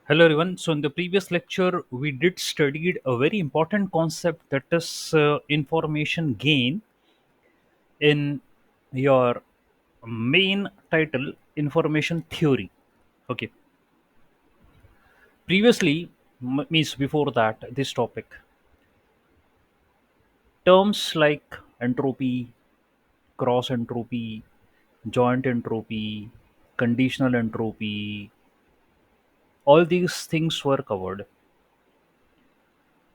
Hello everyone. So in the previous lecture, we did studied a very important concept that is information gain in your main title, information theory. Okay. Previously, means before that, this topic, terms like entropy, cross entropy, joint entropy, conditional entropy, all these things were covered,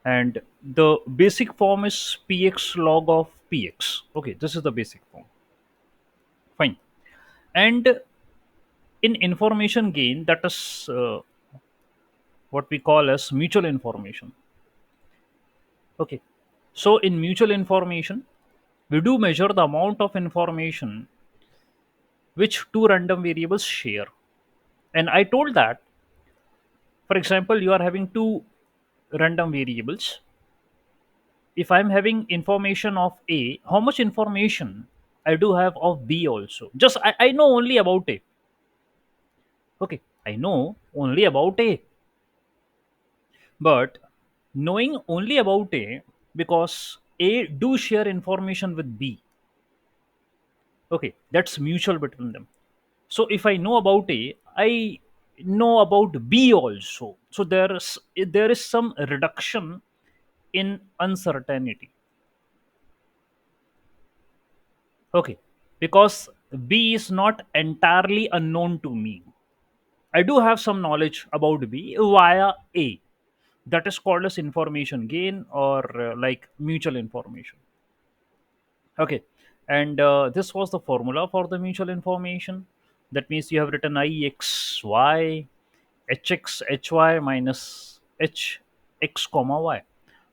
and the basic form is px log of px. Okay, this is the basic form. Fine. And in information gain, that is what we call as mutual information. Okay, so in mutual information, we do measure the amount of information which two random variables share. And I told that, for example, you are having two random variables. If I'm having information of A, how much information I do have of B also? Just I know only about A. Okay, I know only about A. But knowing only about A, because A do share information with B. Okay, that's mutual between them. So if I know about A, I know about B also. So there is some reduction in uncertainty. Okay, because B is not entirely unknown to me. I do have some knowledge about B via A. That is called as information gain, or like mutual information. Okay, and this was the formula for the mutual information. That means you have written ixy hx hy minus hx comma y,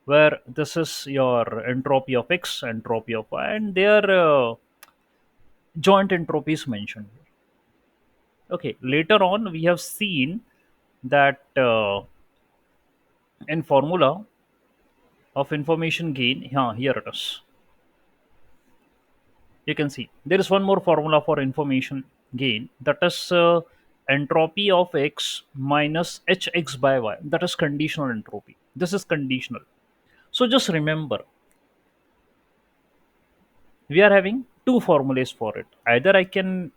where this is your entropy of x, entropy of y, and their joint entropy is mentioned. Okay, later on we have seen that in formula of information gain, here it is. You can see there is one more formula for information gain, that is entropy of x minus hx by y. That is conditional entropy. This is conditional. So just remember, we are having two formulas for it. Either I can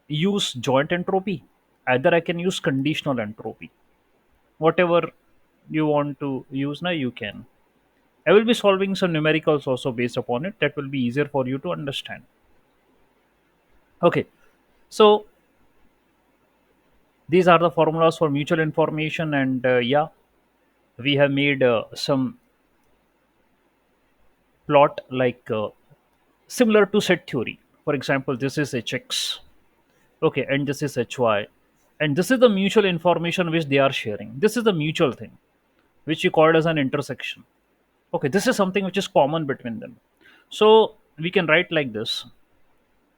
use joint entropy, either I can use conditional entropy. Whatever you want to use, now you can. I will be solving some numericals also based upon it. That will be easier for you to understand. Okay, so these are the formulas for mutual information, and yeah, we have made some plot like similar to set theory. For example, this is hx, okay, and this is hy, and this is the mutual information which they are sharing. This is the mutual thing which you called as an intersection. Okay, this is something which is common between them. So we can write like this: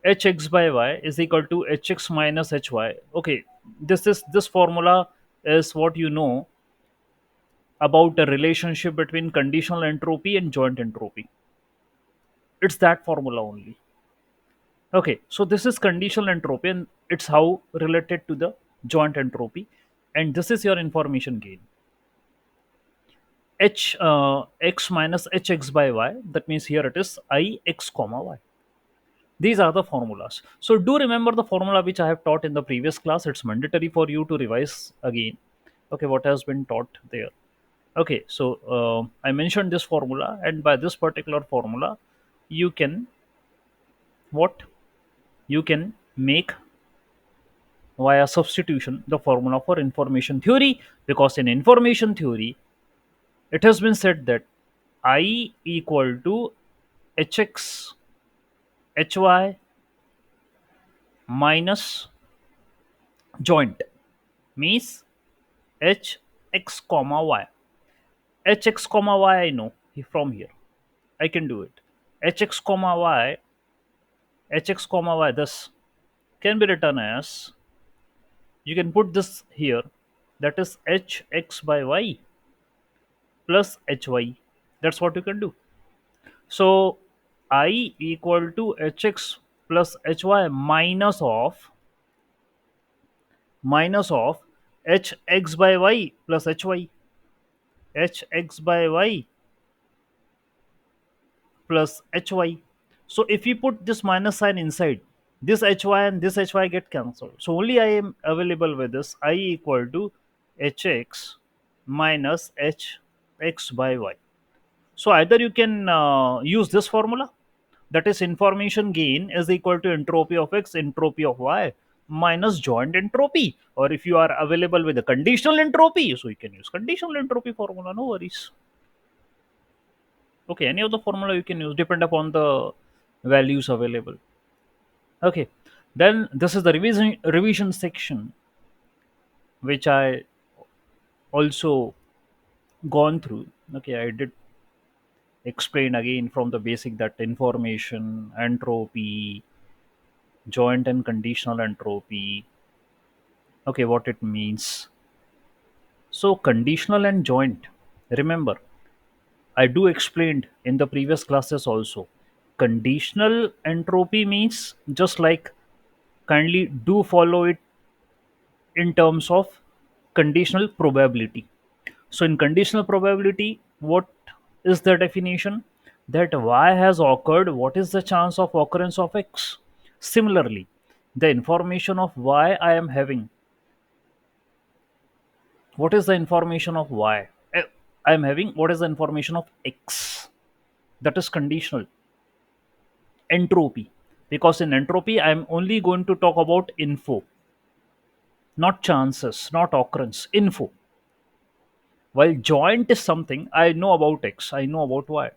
hx by y is equal to hx minus hy. Okay, this formula is what you know about the relationship between conditional entropy and joint entropy. It's that formula only. Okay, so this is conditional entropy, and it's how related to the joint entropy. And this is your information gain. X minus hx by y. That means here it is I x comma y. These are the formulas. So do remember the formula which I have taught in the previous class. It's mandatory for you to revise again. Okay, what has been taught there. Okay, so I mentioned this formula, and by this particular formula, you can what you can make via substitution the formula for information theory, because in information theory it has been said that I equal to hx hy minus joint, means hx comma y. Hx comma y I know from here. I can do it. Hx comma y, hx comma y, this can be written as, you can put this here, that is hx by y plus hy. That's what you can do. So I equal to hx plus hy minus of hx by y plus hy, hx by y plus hy. So if you put this minus sign inside, this hy and this hy get cancelled. So only I am available with this I equal to hx minus hx by y. So either you can use this formula, that is information gain is equal to entropy of x, entropy of y minus joint entropy. Or if you are available with a conditional entropy, so you can use conditional entropy formula, no worries. Okay, any of the formula you can use, depend upon the values available. Okay, then this is the revision section, which I also gone through. Okay, I did explain again from the basic that information, entropy, joint and conditional entropy. Okay, what it means. So conditional and joint. Remember, I do explained in the previous classes also. Conditional entropy means just like, kindly do follow it in terms of conditional probability. So in conditional probability, what is the definition? That y has occurred, what is the chance of occurrence of x? Similarly, the information of y I am having, what is the information of y? I am having, what is the information of x? That is conditional entropy. Because in entropy, I am only going to talk about info, not chances, not occurrence, info. While joint is something I know about x, I know about y.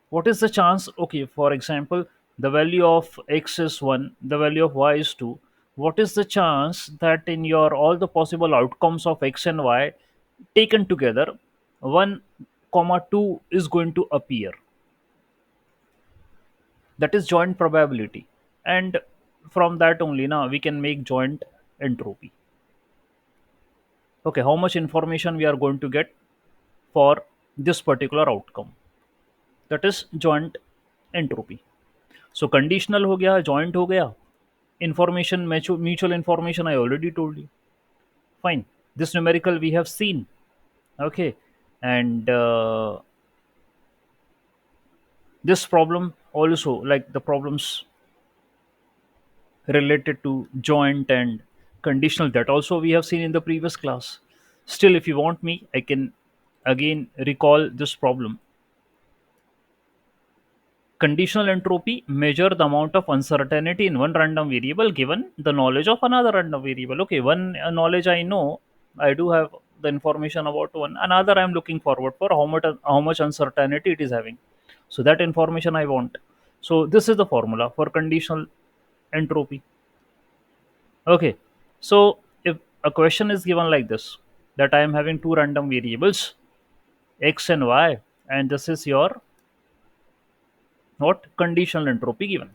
What is the chance? Okay, for example, the value of x is 1, the value of y is 2. What is the chance that in your all the possible outcomes of x and y taken together, 1 comma 2 is going to appear? That is joint probability. And from that only now we can make joint entropy. Okay, how much information we are going to get for this particular outcome? That is joint entropy. So conditional हो गया, joint हो गया, information, mutual information I already told you. Fine, this numerical we have seen. Okay, and this problem also, like the problems related to joint and conditional, that also we have seen in the previous class. Still, if you want me, I can again recall this problem. Conditional entropy measure the amount of uncertainty in one random variable given the knowledge of another random variable. Okay, one knowledge I know, I do have the information about one. Another I am looking forward for how much uncertainty it is having. So that information I want. So this is the formula for conditional entropy. Okay, so if a question is given like this, that I am having two random variables x and y, and this is your what conditional entropy given.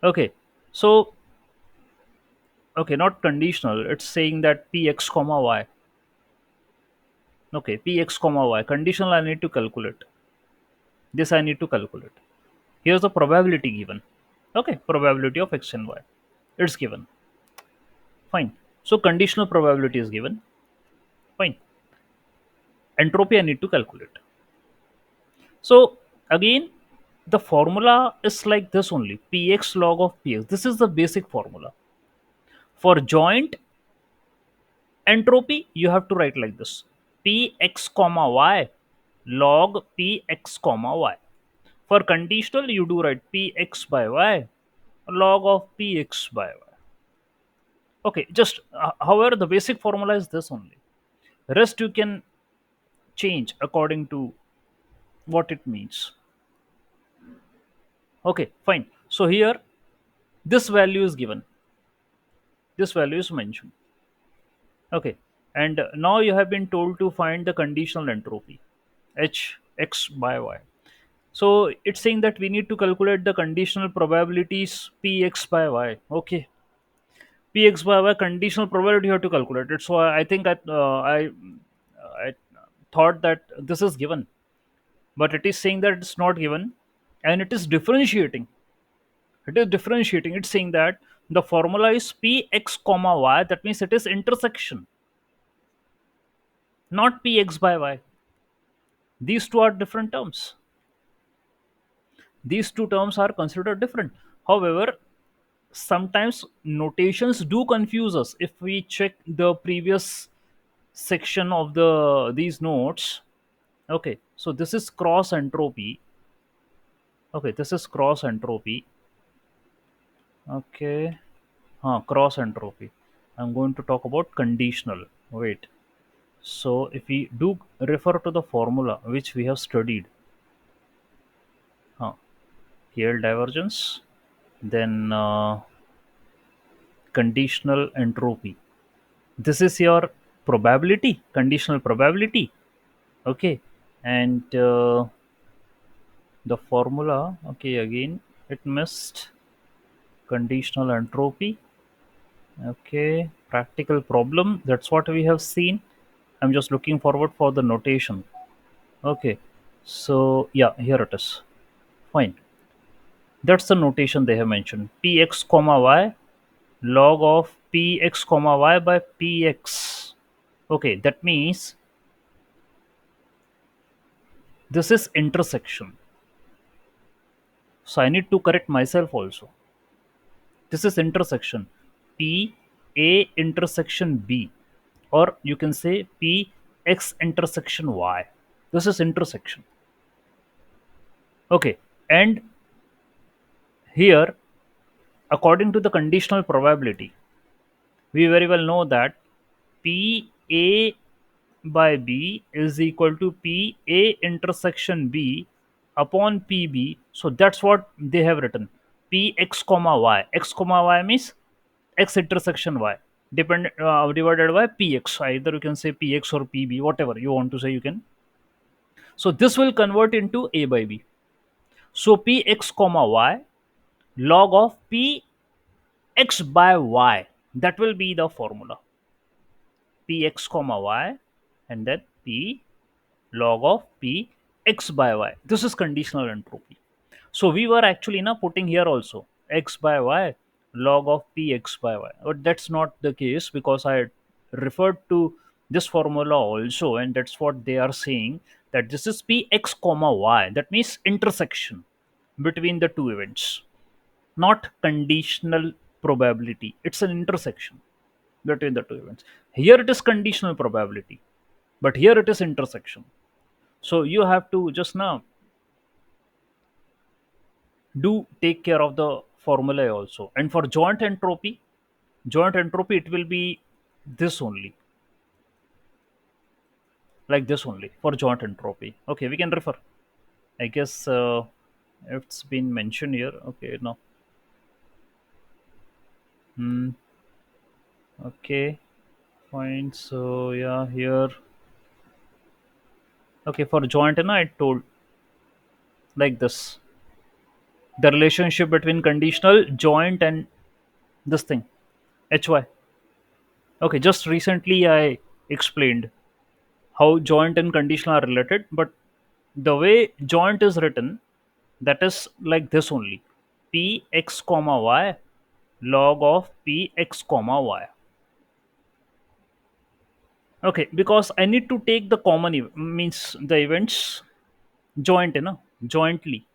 Okay, so okay, not conditional, it's saying that px comma y. Okay, px comma y conditional, I need to calculate this, I need to calculate. Here's the probability given. Okay, probability of x and y, it's given. Fine. So conditional probability is given. Fine. Entropy I need to calculate. So again, the formula is like this only, px log of px. This is the basic formula. For joint entropy, you have to write like this, px comma y log px comma y. For conditional, you do write px by y log of px by y. Okay, just however the basic formula is this only. Rest you can change according to what it means. Okay, fine. So here this value is given, this value is mentioned. Okay, and now you have been told to find the conditional entropy, h x by y. So it's saying that we need to calculate the conditional probabilities px by y. Okay, px by y conditional probability you have to calculate it. So I think I thought that this is given, but it is saying that it's not given, and it is differentiating. It is differentiating. It's saying that The formula is px comma y. That means it is intersection, not px by y. These two are different terms. These two terms are considered different. However, sometimes notations do confuse us. If we check the previous section of these notes, okay, so this is cross entropy. Okay, this is cross entropy. Okay, cross entropy. I'm going to talk about conditional. Wait. So if we do refer to the formula which we have studied, KL divergence, then conditional entropy. This is your probability, conditional probability. Okay, and the formula. Okay, again it missed conditional entropy. Okay, practical problem. That's what we have seen. I'm just looking forward for the notation. Okay, so yeah, here it is. Fine. That's the notation they have mentioned. Px comma y log of px comma y by px. Okay, that means this is intersection. So I need to correct myself also. This is intersection. P A intersection B, or you can say P X intersection Y. This is intersection. Okay, and here, according to the conditional probability, we very well know that P A by B is equal to P A intersection B upon P B. So that's what they have written. P X comma Y. X comma Y means X intersection Y. Divided by Px. Either you can say Px or Pb, whatever you want to say, you can. So this will convert into A by B. So Px comma Y log of Px by Y. That will be the formula. Px comma Y and then P log of P x by y. This is conditional entropy. So we were actually now putting here also x by y log of p x by y. But that's not the case because I referred to this formula also, and that's what they are saying, that this is p x comma y. That means intersection between the two events, not conditional probability. It's an intersection between the two events. Here it is conditional probability, but here it is intersection. So you have to just now do take care of the formulae also. And for joint entropy, it will be this only, like this only for joint entropy. Okay, we can refer. I guess it's been mentioned here. Okay, no. Hmm. Okay, fine. So yeah, here. Okay, for joint, and I told like this, the relationship between conditional joint and this thing hy. Okay, just recently I explained how joint and conditional are related, but the way joint is written, that is like this only: p x comma y log of p x comma y. Okay, because I need to take the common means the events joint, jointly.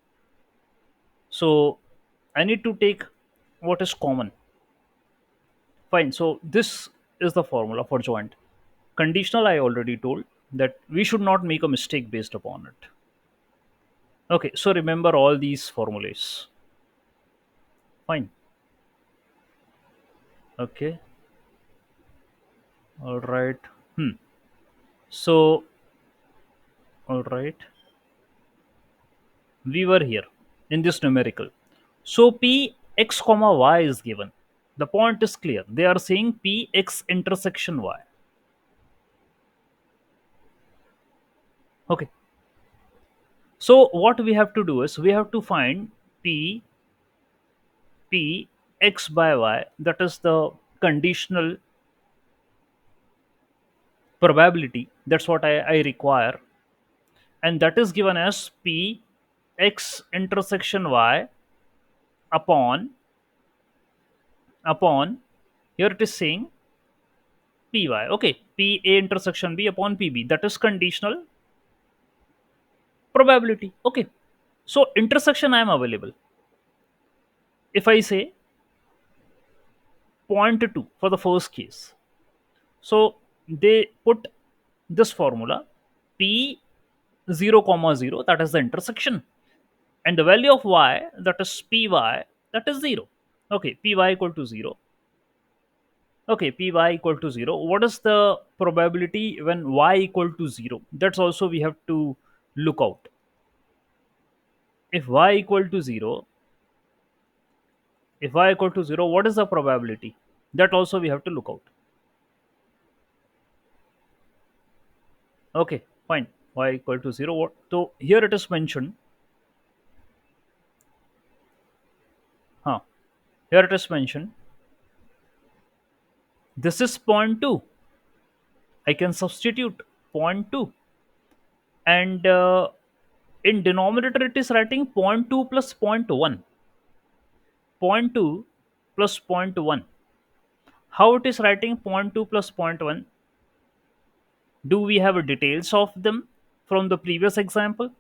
So I need to take what is common. Fine. So this is the formula for joint. Conditional, I already told that we should not make a mistake based upon it. Okay, so remember all these formulas. Fine. Okay. All right. So, all right. We were here in this numerical. So p x comma y is given. The point is clear. They are saying p x intersection y. Okay. So what we have to do is we have to find p x by y. That is the conditional probability. That's what I require, and that is given as p x intersection y upon upon, here it is saying py. Okay, pa intersection b upon pb, that is conditional probability. Okay, so intersection I am available. If I say point 2 for the first case, so they put this formula p 0 comma 0, that is the intersection, and the value of y, that is py, that is 0. Okay, py equal to 0. Okay, py equal to 0. What is the probability when y equal to 0? That's also we have to look out. If y equal to 0, if y equal to 0, what is the probability? That also we have to look out. Okay, fine. Y equal to 0. What? So here it is mentioned. Huh. Here it is mentioned. This is point 2. I can substitute point 2. And in denominator, it is writing point 2 plus point 1. Point 2 plus point 1. How it is writing point 2 plus point 1? Do we have details of them from the previous example?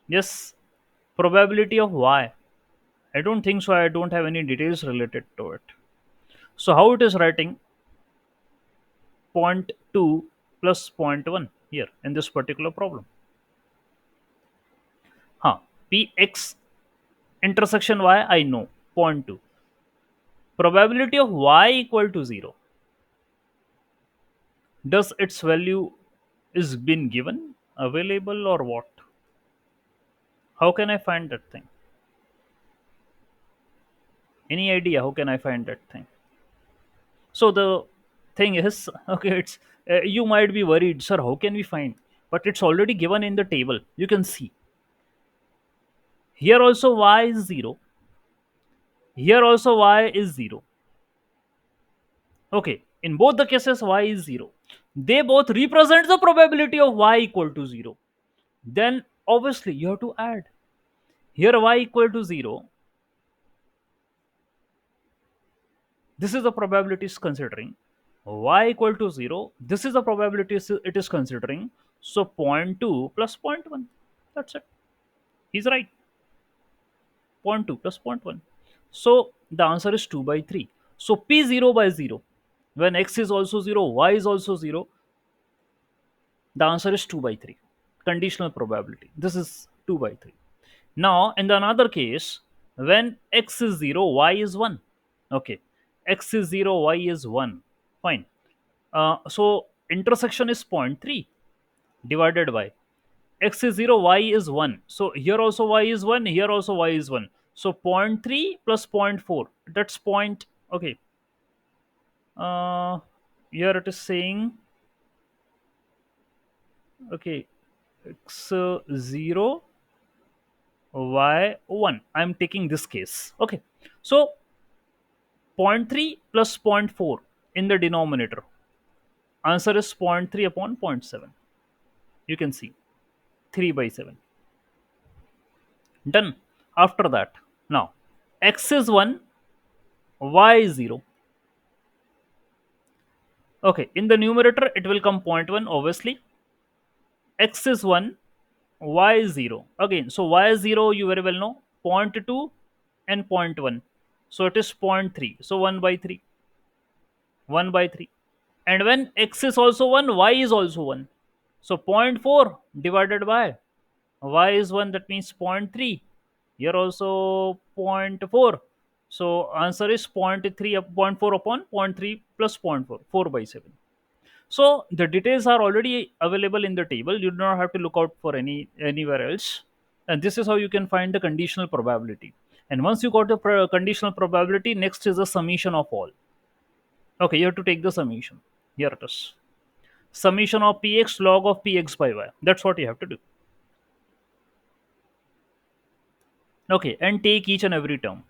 Yes. Probability of y. I don't think so. I don't have any details related to it. So how it is writing point 2 plus point 1 here in this particular problem? Huh. Px intersection y, I know, point 2. Probability of y equal to 0. Does its value is been given, available, or what? How can I find that thing? Any idea how can I find that thing? So the thing is, okay, it's you might be worried, sir, how can we find? But it's already given in the table. You can see here also y is 0. Here also y is 0. Okay, in both the cases y is 0. They both represent the probability of y equal to 0. Then obviously you have to add. Here y equal to 0. This is the probability is considering. Y equal to 0. This is the probability it is considering. So point 0.2 plus point 0.1. That's it. He's right. Point 0.2 plus point 0.1. So the answer is 2 by 3. So P 0 by 0. When x is also 0, y is also 0, the answer is 2 by 3. Conditional probability. This is 2 by 3. Now, in the another case, when x is 0, y is 1. Okay. X is 0, y is 1. Fine. So intersection is point 0.3 divided by x is 0, y is 1. So here also y is 1, here also y is 1. So point 0.3 plus point 0.4. That's point. Okay. Uh, Here it is saying, okay, x 0, y 1. I'm taking this case. Okay. So point 0.3 plus point 0.4 in the denominator. Answer is point 0.3 upon point 0.7. You can see 3 by 7. Done. After that, now x is 1, y is 0. Okay, in the numerator it will come point 0.1 obviously. X is 1, y is 0. Again, so y is 0, you very well know, point 0.2 and point 0.1. So it is point 0.3. So 1 by 3. 1 by 3. And when x is also 1, y is also 1. So point 0.4 divided by y is 1, that means point 0.3. Here also point 0.4. So answer is point 0.3 point 0.4 upon point 0.3 plus point 0.4, 4 by 7. So the details are already available in the table. You do not have to look out for anywhere else. And this is how you can find the conditional probability. And once you got the conditional probability, next is the summation of all. Okay, you have to take the summation. Here it is. Summation of px log of px by y. That's what you have to do. Okay, and take each and every term.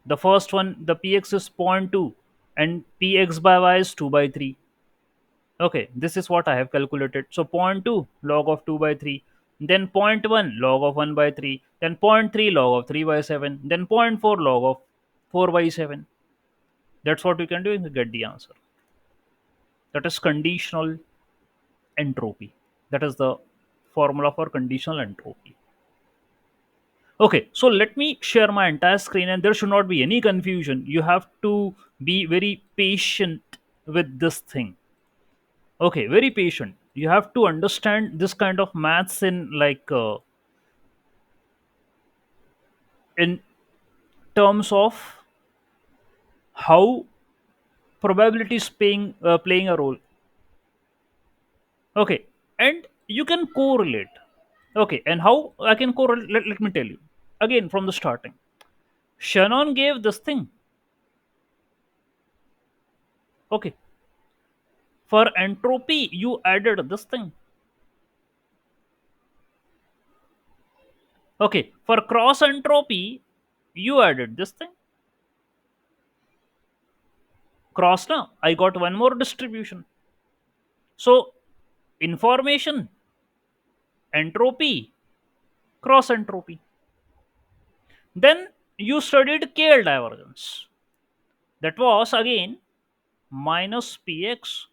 The first one, the px is point 0.2 and px by y is 2 by 3. Okay, this is what I have calculated. So point 0.2 log of 2 by 3, then point 0.1 log of 1 by 3, then point 0.3 log of 3 by 7, then point 0.4 log of 4 by 7. That's what you can do and get the answer. That is conditional entropy. That is the formula for conditional entropy. Okay, so let me share my entire screen and there should not be any confusion. You have to be very patient with this thing. Okay, very patient. You have to understand this kind of maths in in terms of how probability is playing a role. Okay, and you can correlate. Okay, and how I can correlate? Let me tell you again from the starting. Shannon gave this thing. Okay, for entropy, you added this thing. Okay, for cross entropy, you added this thing. Cross now, I got one more distribution. So, information, entropy, cross entropy. Then you studied KL divergence. That was again minus px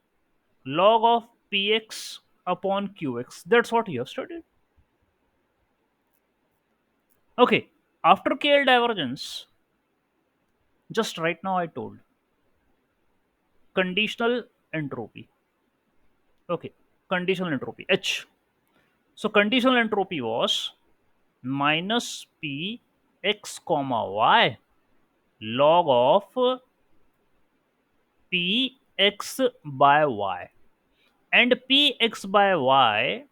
log of px upon qx. That's what you have studied. Okay, after KL divergence, just right now I told conditional entropy. Okay, conditional entropy H. So conditional entropy was minus p x comma y log of p x by y, and p x by y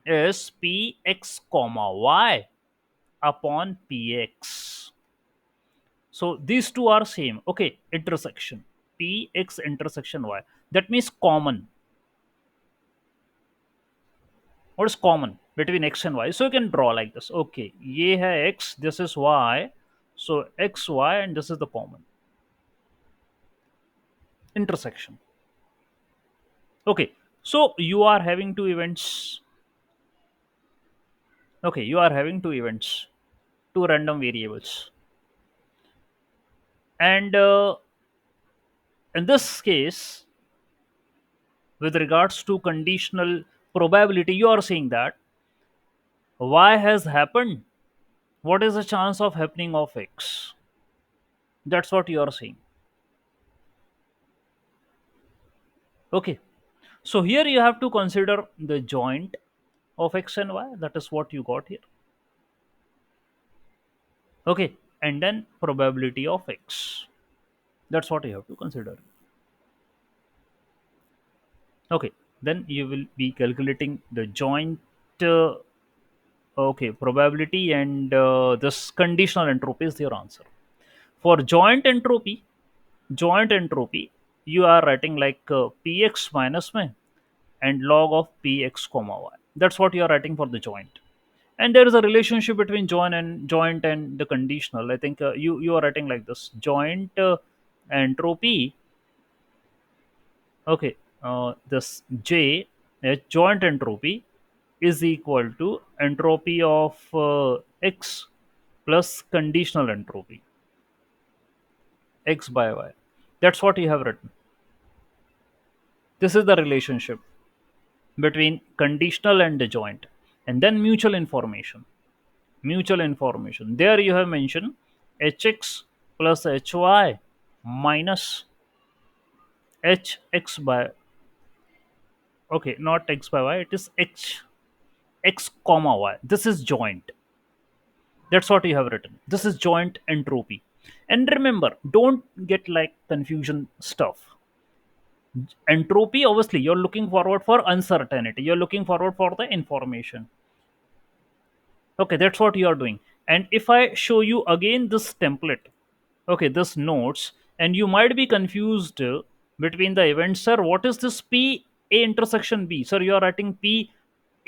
is p x comma y upon px. So these two are same. Okay, intersection p x intersection y. That means common. What is common between x and y? So you can draw like this. Okay, ye hai x, this is y. So x y and this is the common intersection. Okay, so you are having two events. Okay, you are having two events, two random variables, and in this case, with regards to conditional probability, you are saying that y has happened. What is the chance of happening of x? That's what you are saying. Okay, so here you have to consider the joint of x and y. That is what you got here. Okay, and then probability of x. That's what you have to consider. Okay, then you will be calculating the joint. Okay, probability and this conditional entropy is your answer. For joint entropy, you are writing like px minus y and log of px comma y. That's what you are writing for the joint. And there is a relationship between joint and the conditional. I think you are writing like this: joint entropy. Okay, this j joint entropy is equal to entropy of x plus conditional entropy x by y. That's what you have written. This is the relationship between conditional and the joint. And then mutual information. Mutual information. There you have mentioned hx plus hy minus hx by, okay, not x by y, it is x comma y. This is joint. That's what you have written. This is joint entropy. And remember, don't get like confusion stuff. Entropy, obviously, you're looking forward for uncertainty. You're looking forward for the information. Okay, that's what you are doing. And if I show you again this template, okay, this notes, and you might be confused between the events, sir. What is this p a intersection b? Sir, you are writing p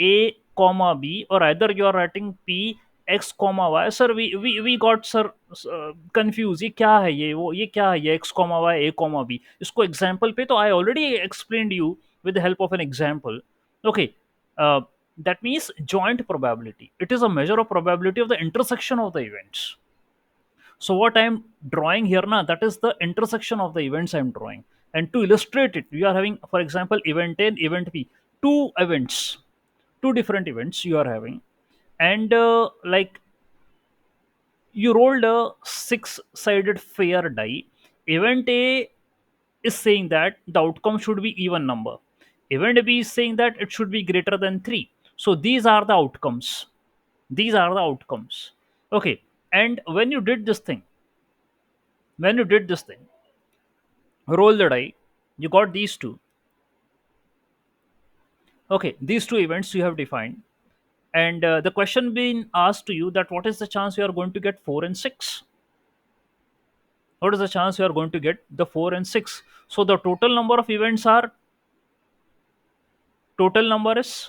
a comma b, or either you are writing p x comma y. Sir, we got sir confused. ये क्या है ये क्या है ये x comma y a comma b? इसको example पे तो I already explained you with the help of an example. Okay, uh, that means joint probability. It is a measure of probability of the intersection of the events. So what I'm drawing here now, that is the intersection of the events I'm drawing. And to illustrate it, we are having, for example, event A and event B, two events, two different events you are having. And like, you rolled a six sided fair die. Event A is saying that the outcome should be even number. Event B is saying that it should be greater than 3. So these are the outcomes. These are the outcomes. Okay. And when you did this thing, roll the die, you got these two. Okay, these two events you have defined. And the question being asked to you, that what is the chance you are going to get 4 and 6? What is the chance you are going to get the 4 and 6? So the total number of events are, total number is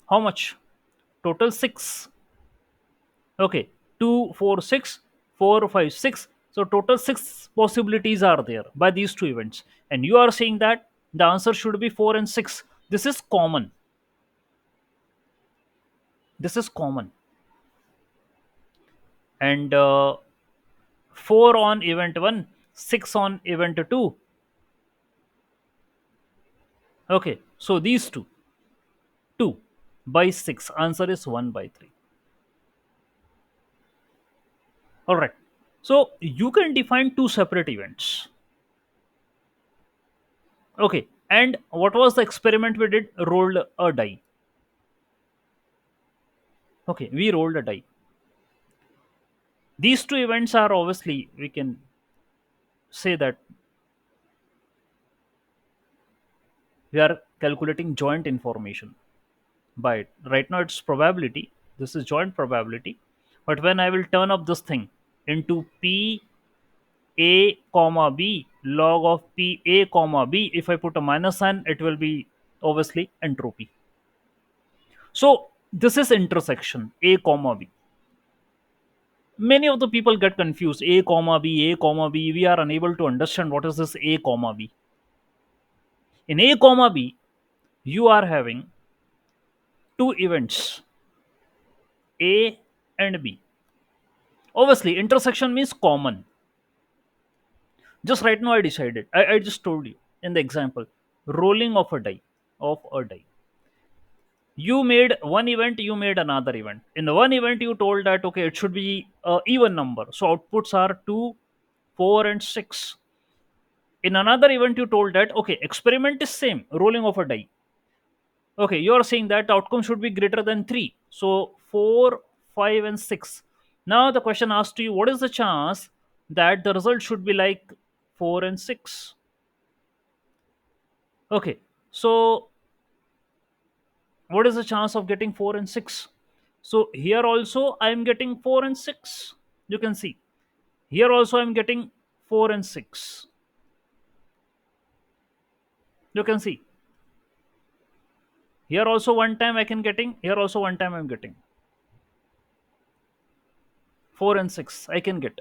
how much? Total 6. Okay, 2, 4, 6, 4, 5, 6. So total 6 possibilities are there by these two events. And you are saying that the answer should be 4 and 6. This is common. This is common. And 4 on event 1, 6 on event 2. Okay, so these two, 2 by 6. Answer is 1 by 3. All right. So you can define two separate events. Okay. And what was the experiment we did? Rolled a die. Okay, we rolled a die. These two events are, obviously, we can say that we are calculating joint information by it. Right now it's probability. This is joint probability. But when I will turn up this thing into P A comma B, log of P A comma B, if I put a minus sign, it will be obviously entropy. So this is intersection A comma B. Many of the people get confused. A comma B, A comma B. We are unable to understand what is this A comma B. In A comma B, you are having two events, A and B. Obviously, intersection means common. Just right now, I decided. I just told you in the example, rolling of a die, of a die. You made one event, you made another event. In the one event, you told that okay, it should be a even number. So outputs are 2, 4, and 6. In another event, you told that okay, experiment is same, rolling of a die. Okay, you are saying that the outcome should be greater than 3. So 4, 5, and 6. Now the question asked to you, what is the chance that the result should be like 4 and 6? Okay, so what is the chance of getting 4 and 6? So here also I am getting 4 and 6. You can see. Here also I am getting 4 and 6. You can see. Here also one time I can getting, here also one time I am getting 4 and 6. I can get.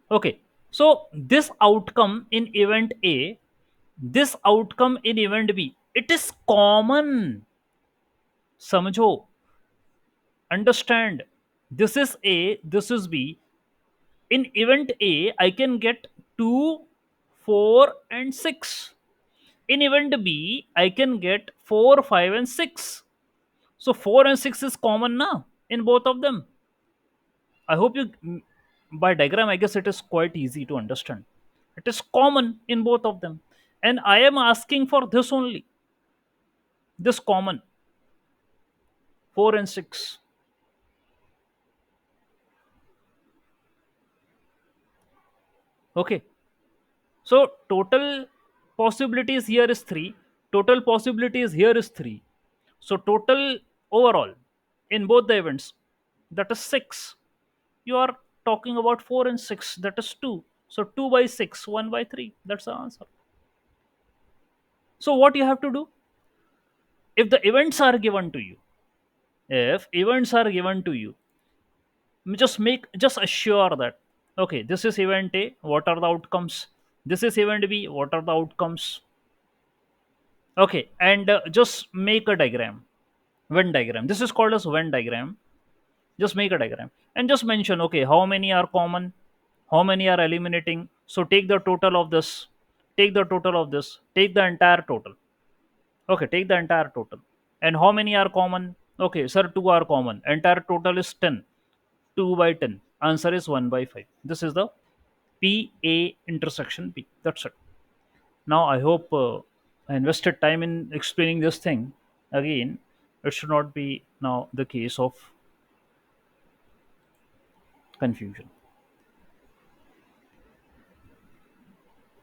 Okay. So this outcome in event A, this outcome in event B, it is common. समझो, understand. This is A, this is B. In event A, I can get 2, 4, and 6. In event B, I can get 4, 5, and 6. So 4 and 6 is common now in both of them. I hope you, by diagram, I guess it is quite easy to understand. It is common in both of them. And I am asking for this only, this common, 4 and 6. Okay. So total possibilities here is 3. Total possibilities here is 3. So total overall in both the events, that is 6. You are talking about 4 and 6, that is 2. So 2 by 6, 1 by 3. That's the answer. So what you have to do? If the events are given to you, if events are given to you, just assure that okay, this is event A, what are the outcomes? This is event B, what are the outcomes? Okay, and just make a diagram, Venn diagram. This is called as Venn diagram. Just make a diagram and just mention, okay, how many are common, how many are eliminating. So take the total of this, take the total of this, take the entire total. Okay, take the entire total. And how many are common? Okay, sir, two are common. Entire total is 10. 2 by 10. Answer is 1 by 5. This is the PA intersection P. That's it. Now, I hope I invested time in explaining this thing. Again, it should not be now the case of confusion.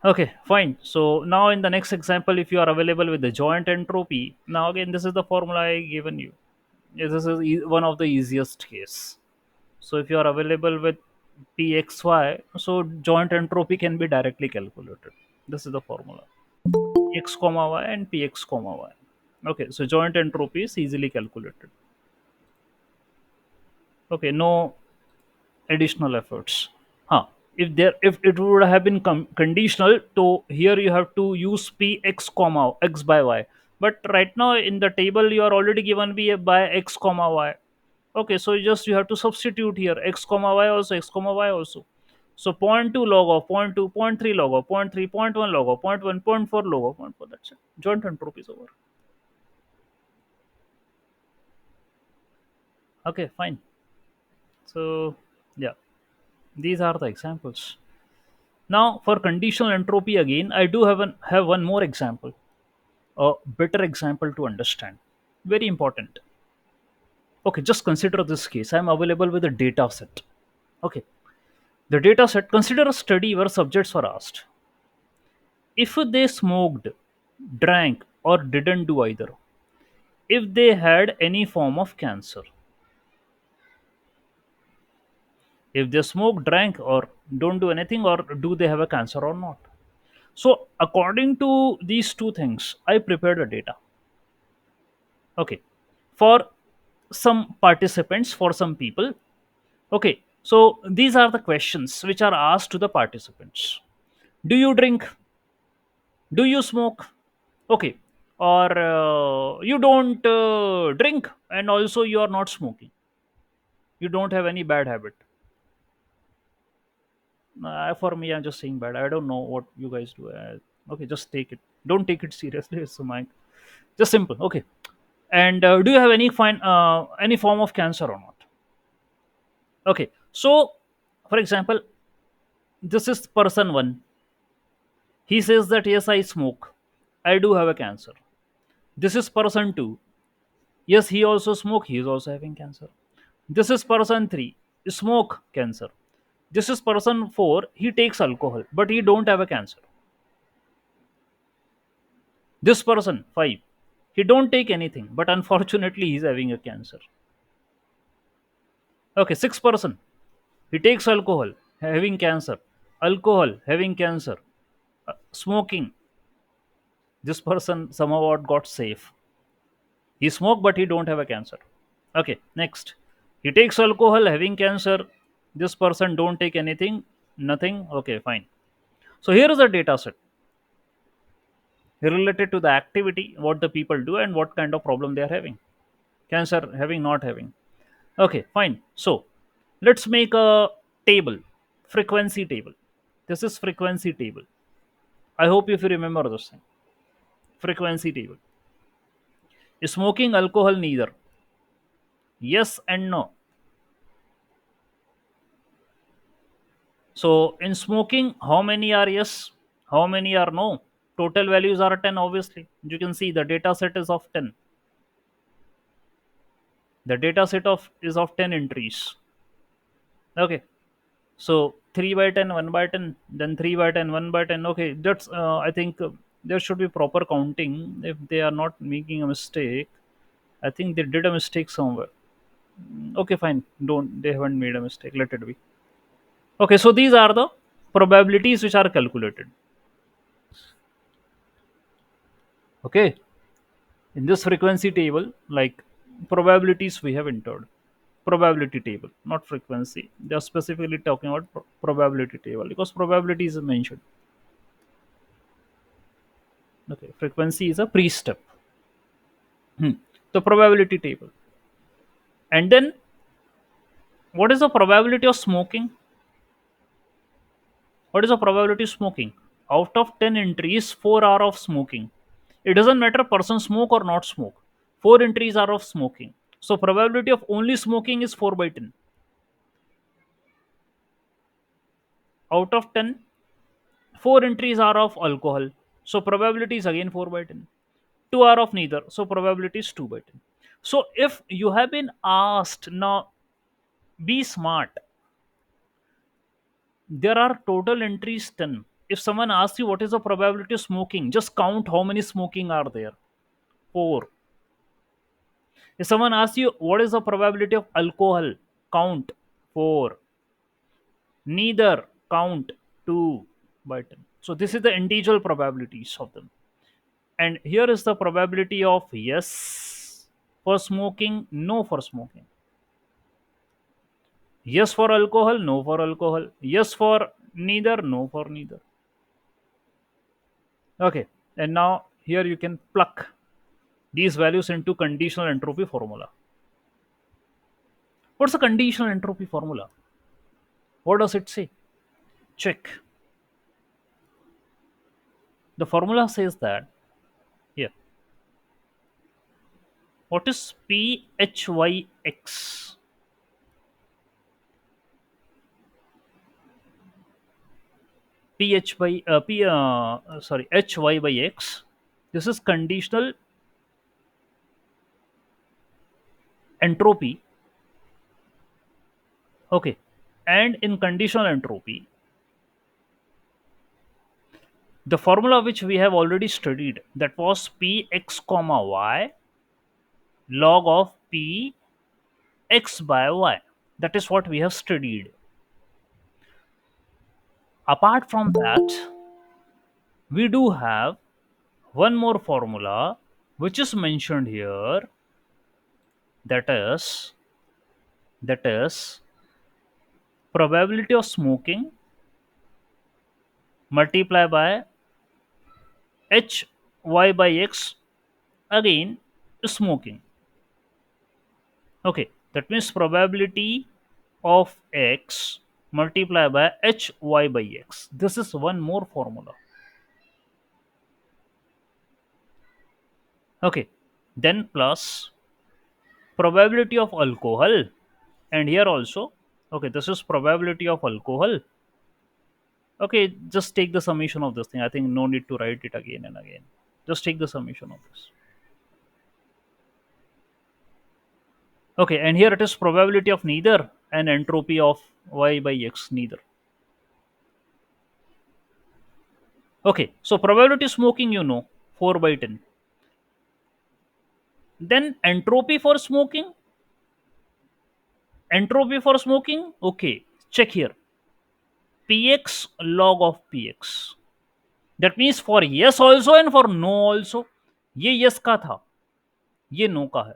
Okay, fine. So now in the next example, if you are available with the joint entropy, now again, this is the formula I given you. Yeah, this is one of the easiest case. So if you are available with pxy, so joint entropy can be directly calculated. This is the formula: x comma y and px comma y. Okay, so joint entropy is easily calculated. Okay, no additional efforts. Huh. If it would have been conditional, to here you have to use px comma x by y. But right now in the table you are already given b by x comma y. Okay, so you have to substitute here x comma y also, x comma y also. So point 0.2 log of point 0.2, point 0.3 log of point 0.3, point 0.1 log of point 0.1, point 0.4 log of point 0.4. That's it. Joint entropy is over. Okay, fine. So yeah, these are the examples. Now for conditional entropy again, I do have one more example, a better example to understand. Very important. Okay, just consider this case. I'm available with a data set. Okay, the data set, consider a study where subjects were asked if they smoked, drank, or didn't do either, if they had any form of cancer. If they smoke, drank, or don't do anything, or do they have a cancer or not. So according to these two things, I prepared a data. Okay, for some participants, for some people. Okay, so these are the questions which are asked to the participants: do you drink, do you smoke, okay, or you don't drink, and also you are not smoking, you don't have any bad habit. For me, I'm just saying bad. I don't know what you guys do. Okay, just take it, don't take it seriously. So my, just simple. Okay, and do you have any form of cancer or not? Okay, so for example, this is person one. He says that yes, I smoke, I do have a cancer. This is person two. Yes, he also smoke, he is also having cancer. This is person three, smoke, cancer. This is person four, he takes alcohol, but he don't have a cancer. This person five, he don't take anything, but unfortunately he's having a cancer. Okay, sixth person, he takes alcohol, having cancer. Alcohol, having cancer. Smoking, this person somehow got safe. He smoked, but he don't have a cancer. Okay, next. He takes alcohol, having cancer. This person don't take anything, nothing. Okay, fine. So here is a data set related to the activity, what the people do, and what kind of problem they are having. Cancer, having, not having. Okay, fine. So let's make a table, frequency table. This is frequency table. I hope if you remember this thing. Frequency table. Smoking, alcohol, neither. Yes and no. So in smoking, how many are yes? How many are no? Total values are 10, obviously. You can see the data set is of 10. The data set of is of 10 entries. Okay. So 3 by 10, 1 by 10, then 3 by 10, 1 by 10. Okay. That's, I think there should be proper counting if they are not making a mistake. I think they did a mistake somewhere. Okay, fine. Don't, they haven't made a mistake. Let it be. Okay. So these are the probabilities which are calculated. Okay, in this frequency table, like, probabilities we have entered. Probability table, not frequency. They are specifically talking about probability table because probability is mentioned. Okay, frequency is a pre-step. The probability table, and then What is the probability of smoking? What is the probability of smoking? Out of 10 entries, 4 are of smoking. It doesn't matter person smoke or not smoke. 4 entries are of smoking. So probability of only smoking is 4 by 10. Out of 10, 4 entries are of alcohol. So probability is again 4 by 10. 2 are of neither. So probability is 2 by 10. So if you have been asked, now be smart. There are total entries 10. If someone asks you what is the probability of smoking, just count how many smoking are there. 4. If someone asks you what is the probability of alcohol, count 4. Neither, count 2 by 10. So this is the individual probabilities of them. And here is the probability of yes for smoking, no for smoking. Yes for alcohol, no for alcohol. Yes for neither, no for neither. Okay. And now here you can pluck these values into conditional entropy formula. What's the conditional entropy formula? What does it say? Check. The formula says that here, what is PHYX? PH by P sorry HY by X. This is conditional entropy. Okay. And in conditional entropy, the formula which we have already studied, that was Px comma y log of P x by y. That is what we have studied. Apart from that, we do have one more formula which is mentioned here, that is probability of smoking multiply by h y by x, again smoking. Okay, that means probability of x multiply by h y by x. This is one more formula. Okay, then plus probability of alcohol, and here also, okay, this is probability of alcohol. Okay, just take the summation of this thing. I think no need to write it again and again. Just take the summation of this. Okay, and here it is probability of neither and entropy of y by x neither. Okay, so probability smoking, 4 by 10. Then entropy for smoking, okay, check here. Px log of px. That means for yes also and for no also. ये yes का था, ये no का है.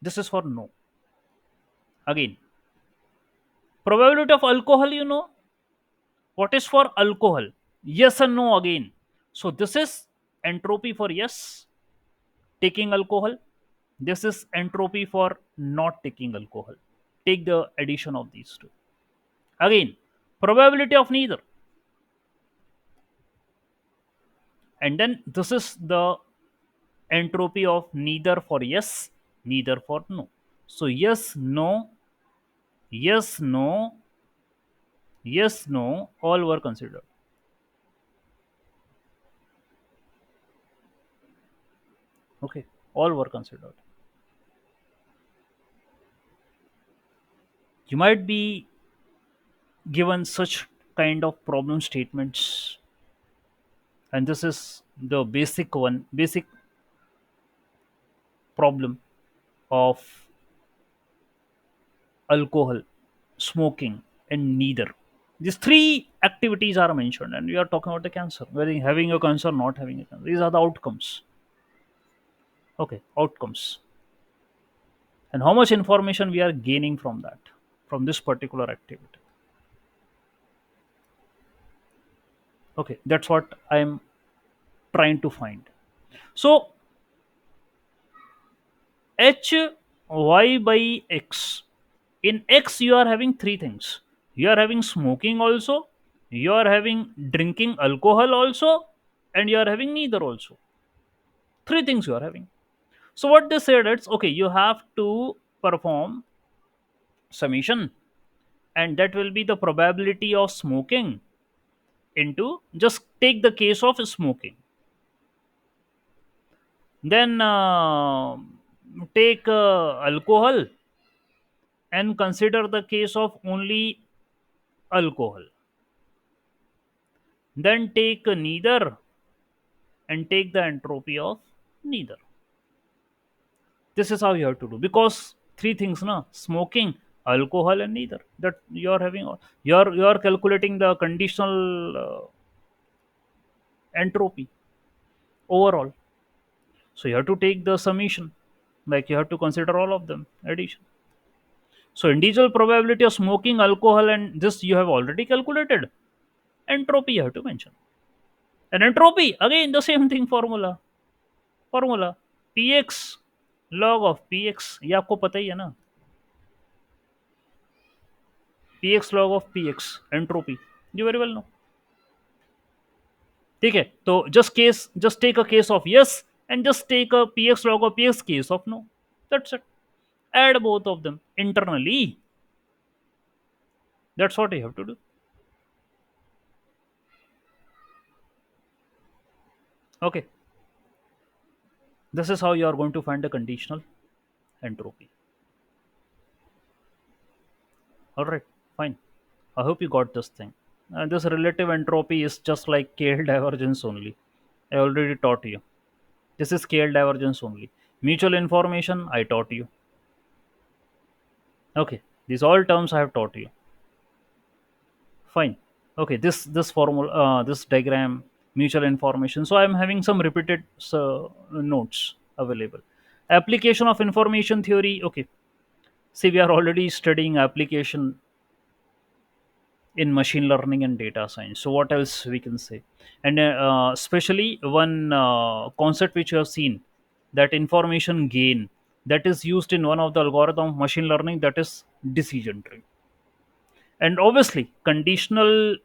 This is for no. Again, probability of alcohol, what is for alcohol? Yes and no again. So this is entropy for yes, taking alcohol. This is entropy for not taking alcohol. Take the addition of these two. Again, probability of neither. And then this is the entropy of neither for yes, neither for no. So yes, no, yes, no, yes, no, all were considered. Okay, all were considered. You might be given such kind of problem statements, and this is the basic problem of alcohol, smoking, and neither. These three activities are mentioned, and we are talking about the cancer, whether having a cancer or not having a cancer. These are the outcomes. Okay, outcomes. And how much information we are gaining from that, from this particular activity. Okay, that's what I'm trying to find. So, H y by x. In x, you are having three things. You are having smoking also, you are having drinking alcohol also, and you are having neither also. Three things you are having. So what they said, it's okay, you have to perform summation, and that will be the probability of smoking into, just take the case of smoking, then take alcohol and consider the case of only alcohol, then take neither and take the entropy of neither. This is how you have to do, because three things, na, smoking, alcohol and neither, that you are having, you are calculating the conditional entropy overall. So you have to take the summation, like you have to consider all of them addition. So individual probability of smoking, alcohol, and this you have already calculated. Entropy you have to mention. And entropy again the same thing, formula px log of px, ये आपको पता ही है ना, px log of px entropy, you very well know. ठीक है, तो just take a case of yes and just take a px log of px case of no. That's it. Add both of them internally. That's what you have to do. Okay, this is how you are going to find the conditional entropy. All right, fine. I hope you got this thing. This relative entropy is just like KL divergence only. I already taught you. This is KL divergence only. Mutual information, I taught you. Okay, these all terms I have taught you. Fine. Okay, this formula, this diagram, mutual information. So I am having some repeated notes available. Application of information theory. Okay, see, we are already studying application in machine learning and data science. So what else we can say? And especially one concept which you have seen, that information gain, that is used in one of the algorithm of machine learning, that is decision tree. And obviously conditional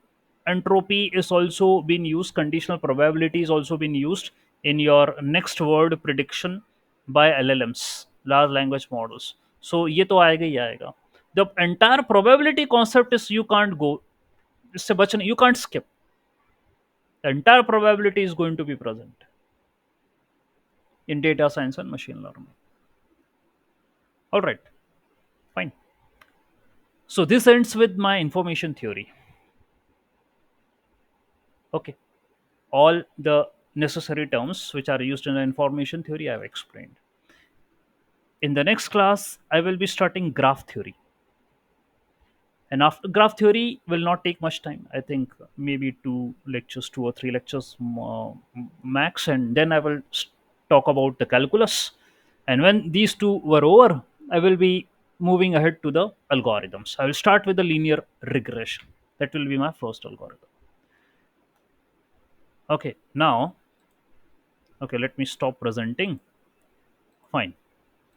entropy is also been used, conditional probability is also been used in your next word prediction by llms, large language models. So ये तो आएगा ही आएगा. The entire probability concept is, you can't go, इससे बचने, you can't skip. The entire probability is going to be present in data science and machine learning. All right, fine. So this ends with my information theory. Okay, all the necessary terms which are used in the information theory I have explained. In the next class, I will be starting graph theory. And after graph theory will not take much time. I think maybe 2 lectures, 2 or 3 lectures max. And then I will talk about the calculus. And when these two were over, I will be moving ahead to the algorithms. I will start with the linear regression. That will be my first algorithm. Okay, now, okay, let me stop presenting. Fine.